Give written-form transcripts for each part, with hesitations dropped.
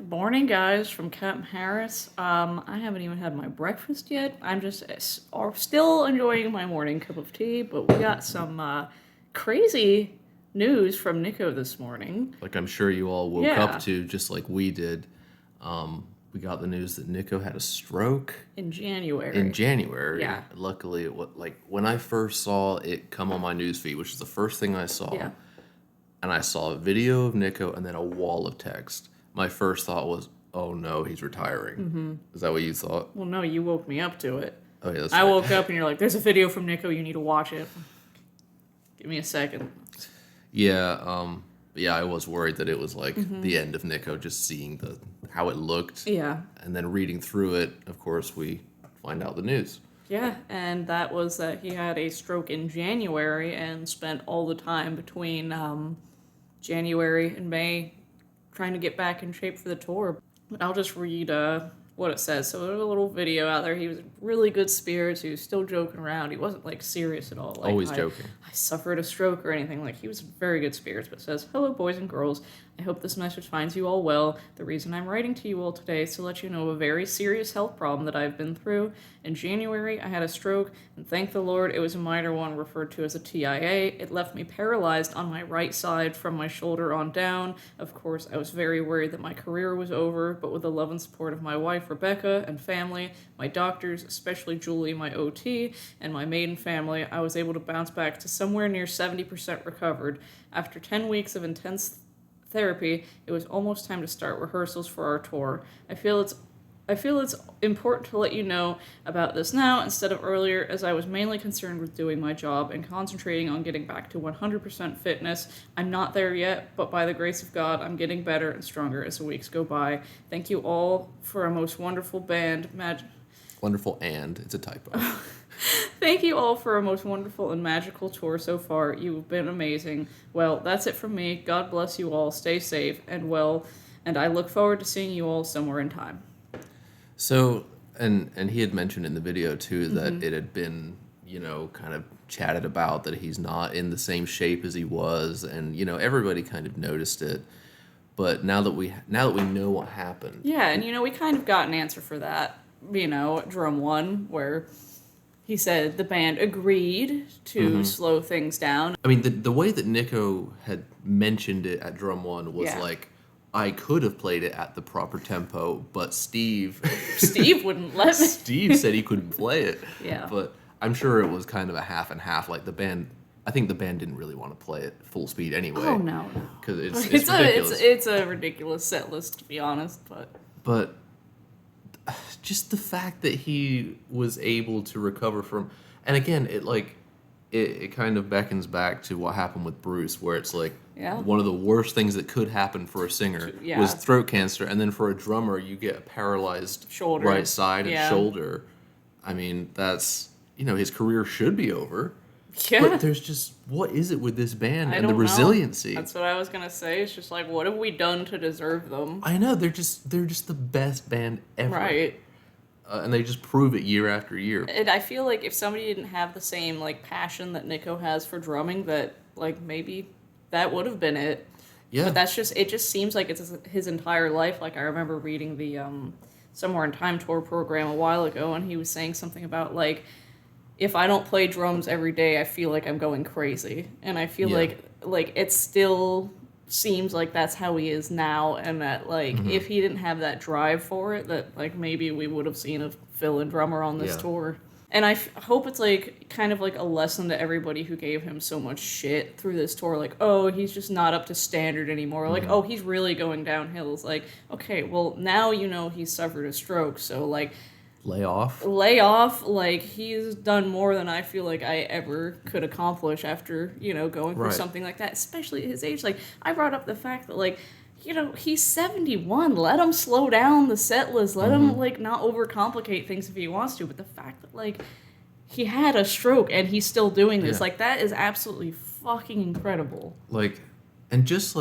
Morning, guys, from Captain Harris. I haven't even had my breakfast yet. I'm just still enjoying my morning cup of tea, but we got some crazy news from Nico this morning. Like I'm sure you all woke Yeah. up to, just like we did. We got the news that Nico had a stroke In January. in January. Yeah. Luckily, when I first saw it come on my newsfeed, which is the first thing I saw, Yeah. and I saw a video of Nico and then a wall of text. My first thought was, "Oh no, he's retiring." Mm-hmm. Is that what you thought? Well, no, you woke me up to it. Oh yeah, that's I right. woke up and you're like, there's a video from Nico, you need to watch it. Give me a second. Yeah, I was worried that it was like the end of Nico, just seeing how it looked. Yeah. And then reading through it, of course, we find out the news. Yeah, and that was that he had a stroke in January and spent all the time between January and May trying to get back in shape for the tour. But I'll just read what it says. So there's a little video out there. He was in really good spirits. He was still joking around. He wasn't like serious at all. Like, Always joking. I suffered a stroke or anything. Like, he was in very good spirits. But it says, "Hello, boys and girls. I hope this message finds you all well. The reason I'm writing to you all today is to let you know of a very serious health problem that I've been through. In January, I had a stroke, and thank the Lord it was a minor one referred to as a TIA. It left me paralyzed on my right side from my shoulder on down. Of course, I was very worried that my career was over, but with the love and support of my wife, Rebecca, and family, my doctors, especially Julie, my OT, and my Maiden family, I was able to bounce back to somewhere near 70% recovered. After 10 weeks of intense therapy, it was almost time to start rehearsals for our tour. I feel it's important to let you know about this now instead of earlier, as I was mainly concerned with doing my job and concentrating on getting back to 100% fitness. I'm not there yet, but by the grace of God, I'm getting better and stronger as the weeks go by. Thank you all for a most wonderful band. Wonderful, and it's a typo. Thank you all for a most wonderful and magical tour so far. You've been amazing. Well, that's it from me. God bless you all. Stay safe and well, and I look forward to seeing you all somewhere in time." So, and he had mentioned in the video too that Mm-hmm. it had been, kind of chatted about that he's not in the same shape as he was, and everybody kind of noticed it. But now that we know what happened, Yeah, and we kind of got an answer for that, at Drum 1, where he said the band agreed to slow things down. I mean, the way that Nico had mentioned it at Drum 1 was Yeah. like, I could have played it at the proper tempo, but Steve Wouldn't let me. Steve said he couldn't play it. Yeah. But I'm sure it was kind of a half and half. Like I think the band didn't really want to play it full speed anyway. Oh, no. Because it's ridiculous. It's a ridiculous set list, to be honest, But just the fact that he was able to recover from, and again, it kind of beckons back to what happened with Bruce, where it's like Yeah. one of the worst things that could happen for a singer Yeah. was throat cancer, and then for a drummer, you get a paralyzed Shoulder. right side and Yeah. shoulder. I mean, that's his career should be over. Yeah. But there's just, what is it with this band I and the don't know. resiliency? That's what I was going to say. It's just like, what have we done to deserve them? I know, they're just the best band ever. Right. And they just prove it year after year. And I feel like if somebody didn't have the same passion that Nico has for drumming, that maybe that would have been it. Yeah. But it just seems like it's his entire life. Like, I remember reading the Somewhere in Time tour program a while ago, and he was saying something about if I don't play drums every day, I feel like I'm going crazy. And I feel Yeah. like it still seems like that's how he is now, and that if he didn't have that drive for it, that maybe we would have seen a fill-in drummer on this Yeah. tour. And I hope it's kind of a lesson to everybody who gave him so much shit through this tour, oh, he's just not up to standard anymore, oh, he's really going downhill. It's okay, well, now he's suffered a stroke, so Lay off. He's done more than I feel like I ever could accomplish after going through Right. something like that, especially at his age. I brought up the fact that he's 71. Let him slow down the set list. Let him not overcomplicate things if he wants to. But the fact that he had a stroke and he's still doing this, Yeah. that is absolutely fucking incredible. And just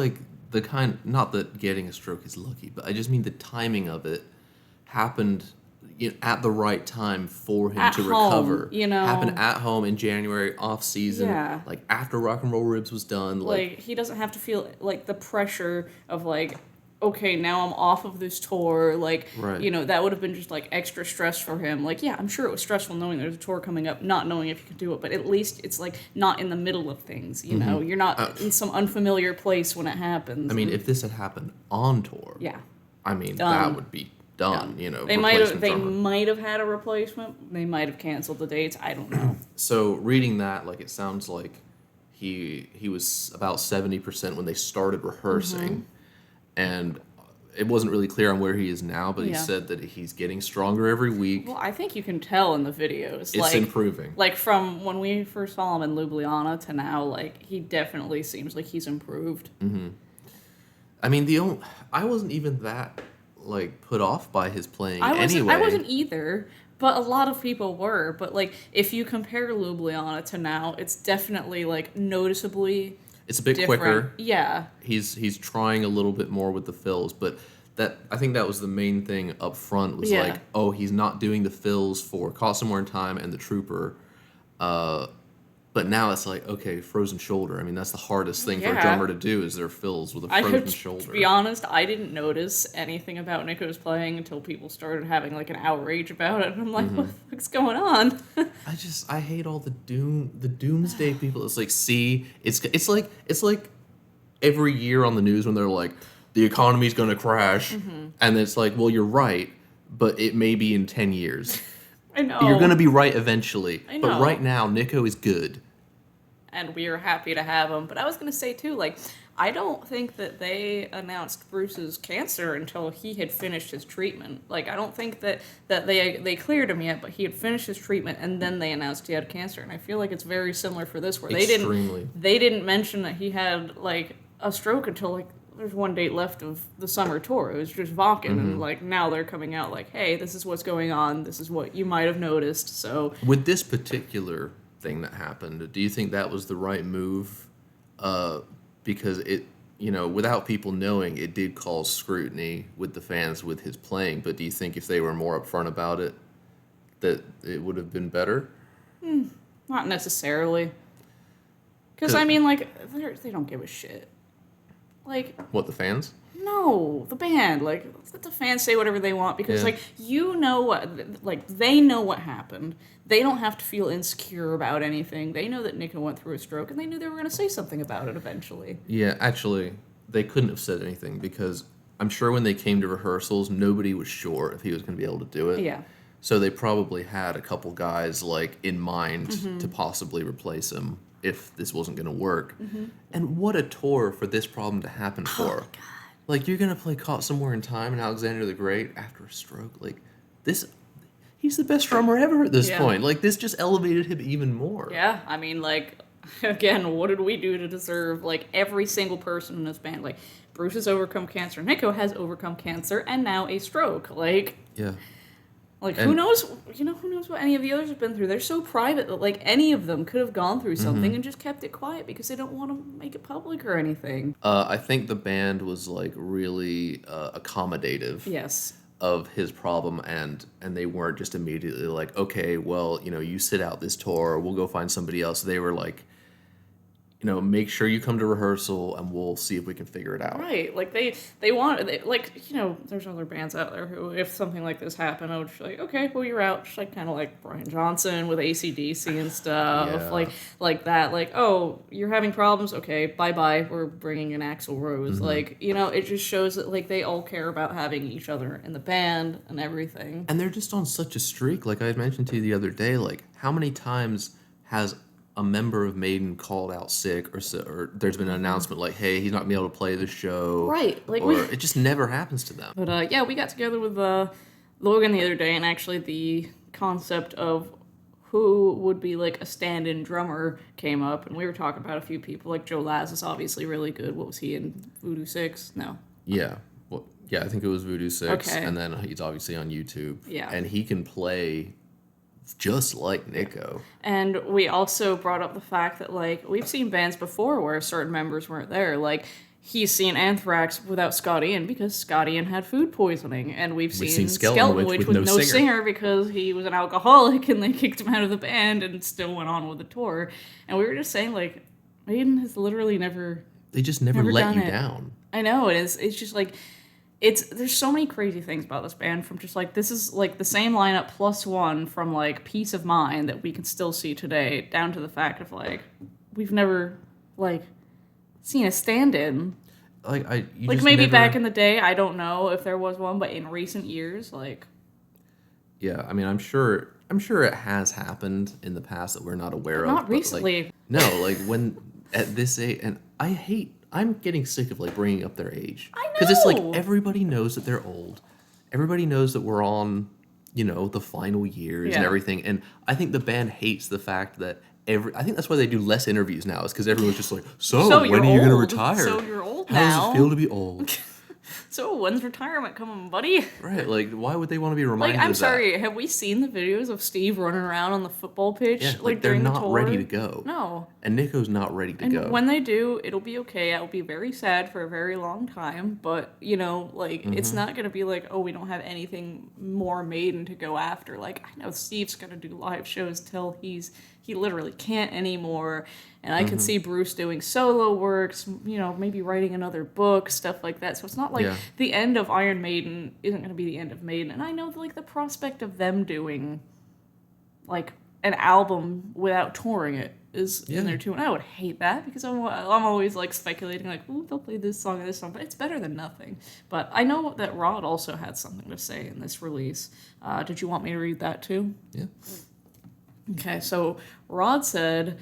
the kind, not that getting a stroke is lucky, but I just mean the timing of it happened at the right time for him At to home, recover. Happened at home in January, off season. Yeah. After Rock and Roll Ribs was done. He doesn't have to feel the pressure of okay, now I'm off of this tour. Like, Right. you know, that would have been just like extra stress for him. Like, yeah, I'm sure it was stressful knowing there's a tour coming up, not knowing if you could do it, but at least it's like not in the middle of things, you know? You're not in some unfamiliar place when it happens. I mean, if this had happened on tour, yeah. I mean, Done. that would be done, you know. They replacement they drummer. might have had a replacement. They might have canceled the dates. I don't know. So reading that, like, it sounds like he was about 70% when they started rehearsing, and it wasn't really clear on where he is now, but he Yeah. said that he's getting stronger every week. Well, I think you can tell in the videos. It's improving. Like from when we first saw him in Ljubljana to now, like he definitely seems like he's improved. I mean, I wasn't even that like put off by his playing I anyway. wasn't either, but a lot of people were. But like if you compare Ljubljana to now, it's definitely like noticeably It's a bit different. quicker. Yeah. He's trying a little bit more with the fills, but I think that was the main thing up front was Yeah. like, oh, he's not doing the fills for Cost Some More Time and the Trooper. But now it's like, okay, frozen shoulder. I mean, that's the hardest thing for a Yeah. drummer to do is their fills with a frozen shoulder. To be honest, I didn't notice anything about Nico's playing until people started having like an outrage about it. And I'm like, what the fuck's going on? I hate all the doomsday people. It's like, see, it's like every year on the news when they're like, the economy's going to crash, and it's like, well, you're right, but it may be in 10 years. I know. You're going to be right eventually. I But know. right now, Nico is good. And we are happy to have him. But I was going to say, too, like, I don't think that they announced Bruce's cancer until he had finished his treatment. Like, I don't think that they cleared him yet, but he had finished his treatment, and then they announced he had cancer. And I feel like it's very similar for this, where Extremely. they didn't mention that he had, like, a stroke until, like, there's one date left of the summer tour. It was just Vakken, and, like, now they're coming out like, hey, this is what's going on. This is what you might have noticed, so... With this particular thing that happened, do you think that was the right move? Because it, you know, without people knowing, it did cause scrutiny with the fans with his playing. But do you think if they were more upfront about it, that it would have been better? Not necessarily. Because, I mean, like, they don't give a shit. Like, What, the fans? no, the band. Like, let the fans say whatever they want because, Yeah. like, you know what, like, they know what happened. They don't have to feel insecure about anything. They know that Nico went through a stroke, and they knew they were going to say something about it eventually. Yeah, actually, they couldn't have said anything because I'm sure when they came to rehearsals, nobody was sure if he was going to be able to do it. Yeah. So they probably had a couple guys like in mind to possibly replace him if this wasn't going to work. And what a tour for this problem to happen for. God. Like, you're going to play Caught Somewhere in Time and Alexander the Great after a stroke. Like, this, he's the best drummer ever at this Yeah. point. Like, this just elevated him even more. Yeah, I mean, like, again, what did we do to deserve, like, every single person in this band? Like, Bruce has overcome cancer, Nico has overcome cancer, and now a stroke. Like, Yeah. who And- knows, who knows what any of the others have been through. They're so private that, like, any of them could have gone through something and just kept it quiet because they don't want to make it public or anything. I think the band was, like, really accommodative. Yes. Of his problem, and they weren't just immediately like, okay, well, you know, you sit out this tour, we'll go find somebody else. They were like, you know, make sure you come to rehearsal and we'll see if we can figure it out. Right, like they want, like, you know, there's other bands out there who, if something like this happened, I would just be like, okay, well, you're out, just like kind of like Brian Johnson with AC/DC and stuff, Yeah. like that, like, oh, you're having problems, okay, bye, we're bringing in Axl Rose, like, you know, it just shows that, like, they all care about having each other in the band and everything. And they're just on such a streak. Like I had mentioned to you the other day, like, how many times has a member of Maiden called out sick, or there's been an announcement like, hey, he's not going to be able to play the show. Right, like, or it just never happens to them. But yeah, we got together with Logan the other day, and actually the concept of who would be like a stand-in drummer came up, and we were talking about a few people. Like Joe Laz is obviously really good. What was he in Voodoo 6? No. Yeah. Well, yeah, I think it was Voodoo 6. Okay. And then he's obviously on YouTube. Yeah. And he can play just like Nico. And we also brought up the fact that, like, we've seen bands before where certain members weren't there. Like, he's seen Anthrax without Scott Ian because Scott Ian had food poisoning. And we've seen Skeleton Witch with no singer because he was an alcoholic and they kicked him out of the band and still went on with the tour. And we were just saying, like, Maiden has literally never... They just never Never let done you it. down. I know, it's just like... there's so many crazy things about this band, from just like, this is like the same lineup plus one from like Peace of Mind that we can still see today, down to the fact of like we've never like seen a stand-in. You Like just maybe never, back in the day, I don't know if there was one, but in recent years, like, yeah, I mean, I'm sure it has happened in the past that we're not aware of. not But recently. like, no, like when at this age, and I'm getting sick of like bringing up their age. I Because it's like know. everybody knows that they're old. Everybody knows that we're on, the final years and Yeah. everything. And I think the band hates the fact that I think that's why they do less interviews now, is because everyone's just like, So when you're are you going to old. retire? So you're old How does now." it feel to be old? So when's retirement coming, buddy? Right, like, why would they want to be Like, reminded I'm of that? sorry, have we seen the videos of Steve running around on the football pitch? Yeah, like they're during the not tour? ready to go. No. And Nico's not ready to And go. when they do, it'll be okay. I'll be very sad for a very long time, but it's not gonna be like, oh, we don't have anything more Maiden to go after. Like, I know Steve's gonna do live shows till he literally can't anymore, and I can see Bruce doing solo works, maybe writing another book, stuff like that. So it's not like Yeah. the end of Iron Maiden isn't gonna be the end of Maiden. And I know like the prospect of them doing like an album without touring it is Yeah. in there too, and I would hate that, because I'm always like speculating like, ooh, they'll play this song and this song, but it's better than nothing. But I know that Rod also had something to say in this release. Did you want me to read that too? Yeah. Okay, so Rod said,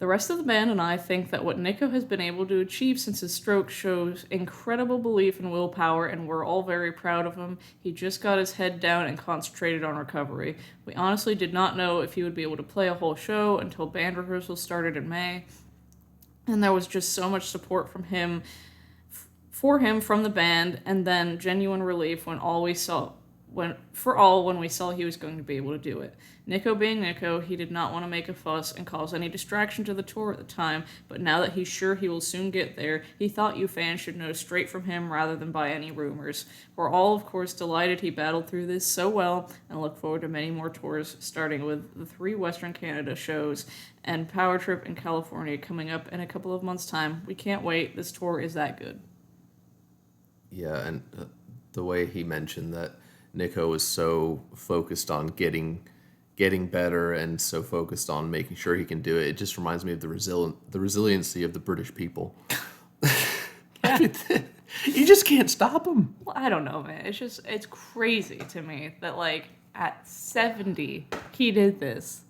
"The rest of the band and I think that what Nico has been able to achieve since his stroke shows incredible belief and willpower, and we're all very proud of him. He just got his head down and concentrated on recovery. We honestly did not know if he would be able to play a whole show until band rehearsals started in May, and there was just so much support from him, from the band, and then genuine relief when we saw he was going to be able to do it. Nico being Nico, he did not want to make a fuss and cause any distraction to the tour at the time, but now that he's sure he will soon get there, he thought you fans should know straight from him rather than by any rumors. We're all, of course, delighted he battled through this so well, and look forward to many more tours, starting with the 3 Western Canada shows and Power Trip in California coming up in a couple of months' time. We can't wait. This tour is that good." Yeah, and the way he mentioned that Nico was so focused on getting better and so focused on making sure he can do it, it just reminds me of the resiliency of the British people. I mean, you just can't stop them. Well, I don't know, man. It's crazy to me that, like, at 70, he did this.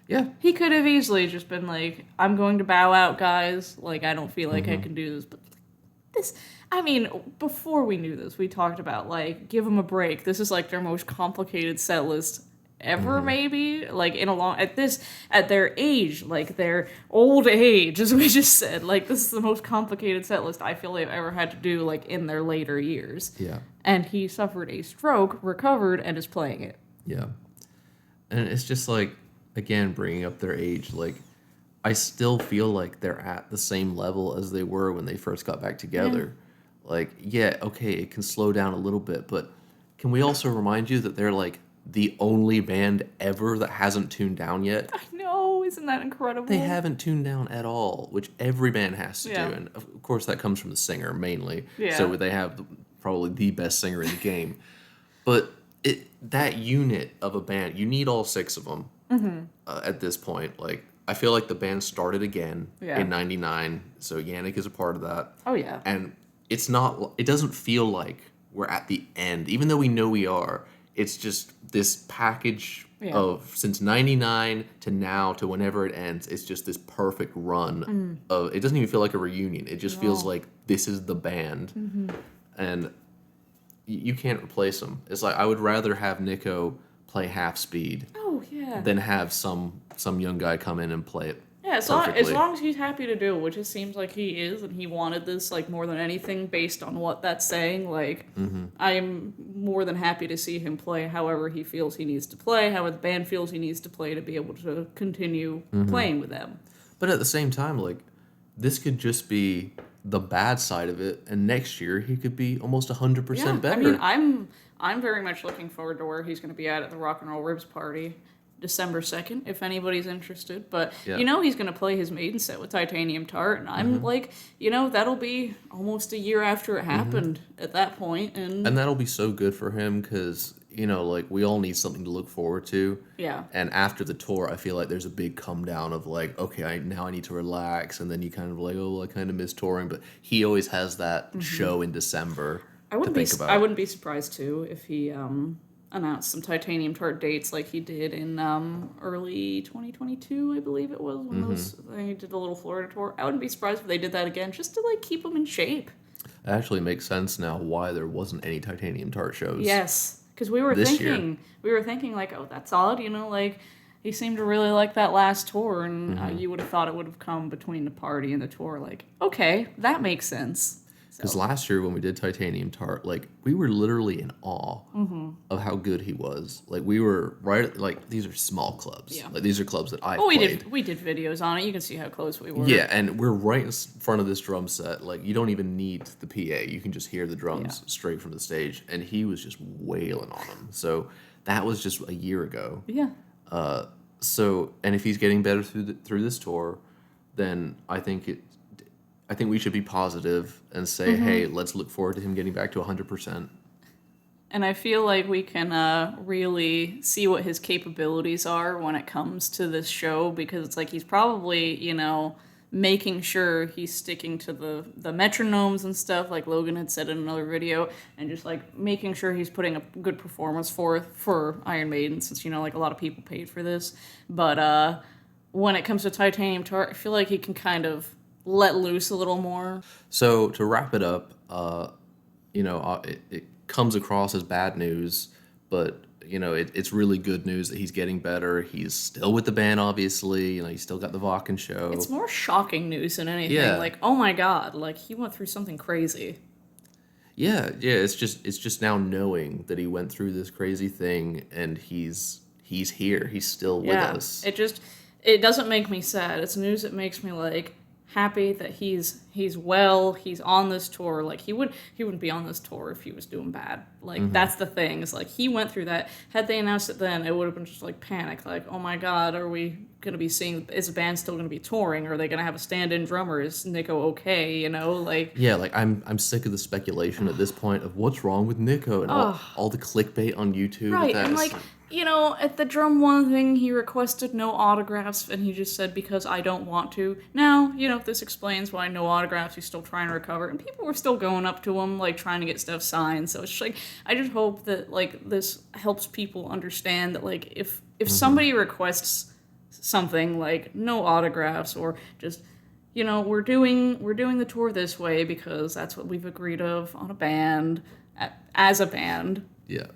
Yeah. He could have easily just been like, "I'm going to bow out, guys. Like, I don't feel like I can do this." But this, I mean, before we knew this, we talked about, like, give them a break. This is, like, their most complicated set list ever, maybe. Like, at their age, like, their old age, as we just said. Like, this is the most complicated set list I feel they've ever had to do, like, in their later years. Yeah. And he suffered a stroke, recovered, and is playing it. Yeah. And it's just like, again, bringing up their age, like, I still feel like they're at the same level as they were when they first got back together. Like, yeah, okay, it can slow down a little bit, but can we also remind you that they're, like, the only band ever that hasn't tuned down yet? I know, isn't that incredible? They haven't tuned down at all, which every band has to Yeah. do. And, of course, that comes from the singer, mainly. Yeah. So they have probably the best singer in the game. But that unit of a band, you need all 6 of them at this point. Like, I feel like the band started again in '99, so Yannick is a part of that. Oh, yeah. And it doesn't feel like we're at the end, even though we know we are. It's just this package of, since '99 to now to whenever it ends, it's just this perfect run of, it doesn't even feel like a reunion. It just feels like this is the band. And you can't replace them. It's like, I would rather have Nico play half speed Oh, yeah. than have some young guy come in and play it. Yeah, as perfectly. long as he's happy to do it, which it seems like he is, and he wanted this, like, more than anything based on what that's saying. Like, I'm more than happy to see him play however he feels he needs to play, however the band feels he needs to play to be able to continue playing with them. But at the same time, like, this could just be the bad side of it, and next year he could be almost 100% better. I mean, I'm very much looking forward to where he's going to be at the Rock and Roll Ribs party. December 2nd, if anybody's interested. But, Yeah. he's going to play his Maiden set with Titanium Tart. And I'm like, that'll be almost a year after it happened at that point. And that'll be so good for him because, like, we all need something to look forward to. Yeah. And after the tour, I feel like there's a big come down of, like, okay, now I need to relax. And then you kind of like, oh, well, I kind of miss touring. But he always has that show in December to think about. I wouldn't be surprised, too, if he announced some Titanium Tart dates like he did in early 2022, I believe it was, when they did the little Florida tour. I wouldn't be surprised if they did that again, just to, like, keep him in shape. It actually makes sense now why there wasn't any Titanium Tart shows. Yes, because we were thinking like, oh, that's odd, like he seemed to really like that last tour, and you would have thought it would have come between the party and the tour. Like, okay, that makes sense. Because last year when we did Titanium Tart, like, we were literally in awe of how good he was. Like, we were these are small clubs. Yeah. Like, these are clubs that I played. We did videos on it. You can see how close we were. Yeah, and we're right in front of this drum set. Like, you don't even need the PA. You can just hear the drums straight from the stage. And he was just wailing on them. So that was just a year ago. Yeah. And if he's getting better through this tour, then I think we should be positive and say, hey, let's look forward to him getting back to 100%. And I feel like we can really see what his capabilities are when it comes to this show, because it's like he's probably, making sure he's sticking to the metronomes and stuff, like Logan had said in another video, and just, like, making sure he's putting a good performance for Iron Maiden, since, like, a lot of people paid for this. But when it comes to Titanium Tart, I feel like he can kind of let loose a little more. So to wrap it up, it comes across as bad news, but it's really good news that he's getting better. He's still with the band, obviously. He's still got the Vakken show. It's more shocking news than anything. Yeah. Like, oh my god, like, he went through something crazy. Yeah. It's just now knowing that he went through this crazy thing and he's here. He's still with us. It doesn't make me sad. It's news that makes me, like, happy that he's well, he's on this tour. Like, he wouldn't be on this tour if he was doing bad. Like, that's the thing. It's like, he went through that. Had they announced it then, it would have been just, like, panic. Like, oh my god, are we going to be seeing, is the band still going to be touring? Are they going to have a stand-in drummer? Is Nico okay, Like... Yeah, like, I'm sick of the speculation at this point of what's wrong with Nico and all the clickbait on YouTube. Right, and, like... at the Drum One thing, he requested no autographs, and he just said, because I don't want to. Now, this explains why no autographs, he's still trying to recover, and people were still going up to him, like, trying to get stuff signed, so it's just, like, I just hope that, like, this helps people understand that, like, if somebody requests something, like, no autographs, or just, we're doing the tour this way because that's what we've agreed of on a band, as a band. Yeah.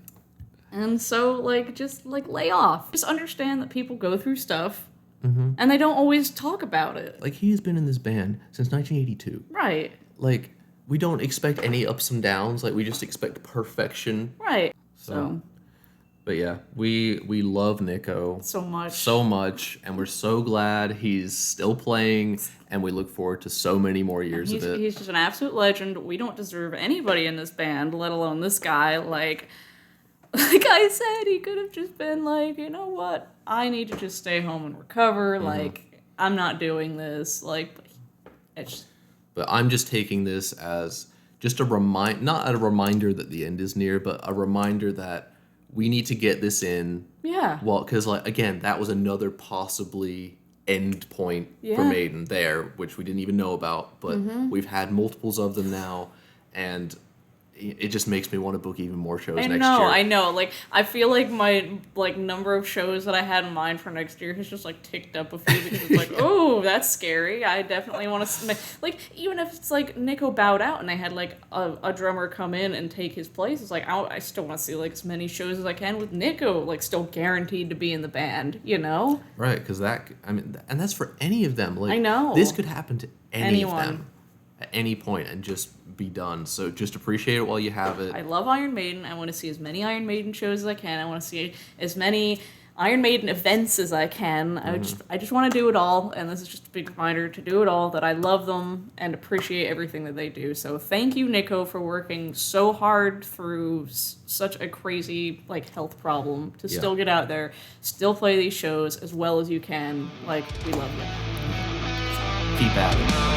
And so, like, just, like, lay off. Just understand that people go through stuff, and they don't always talk about it. Like, he's been in this band since 1982. Right. Like, we don't expect any ups and downs. Like, we just expect perfection. Right. So. But yeah, we love Nico. So much. And we're so glad he's still playing, and we look forward to so many more years of it. He's just an absolute legend. We don't deserve anybody in this band, let alone this guy. Like I said, he could have just been like, you know what? I need to just stay home and recover. Like, I'm not doing this. Like, But I'm just taking this as just not a reminder that the end is near, but a reminder that we need to get this in. Yeah. Well, because, like, again, that was another possibly end point for Maiden there, which we didn't even know about. But we've had multiples of them now, and it just makes me want to book even more shows next year. I know. Like, I feel like my, like, number of shows that I had in mind for next year has just, like, ticked up a few because it's like, oh, that's scary. I definitely want to... Like, even if it's, like, Nico bowed out and they had, like, a drummer come in and take his place, it's like, I still want to see, like, as many shows as I can with Nico, like, still guaranteed to be in the band, Right, because and that's for any of them. Like, I know. This could happen to anyone. Of them at any point and just be done. So just appreciate it while you have it. I love Iron Maiden. I want to see as many Iron Maiden shows as I can. I want to see as many Iron Maiden events as I can. I just want to do it all, and this is just a big reminder to do it all, that I love them and appreciate everything that they do. So thank you, Nico, for working so hard through such a crazy health problem to still get out there, still play these shows as well as you can. We love you. Keep at it.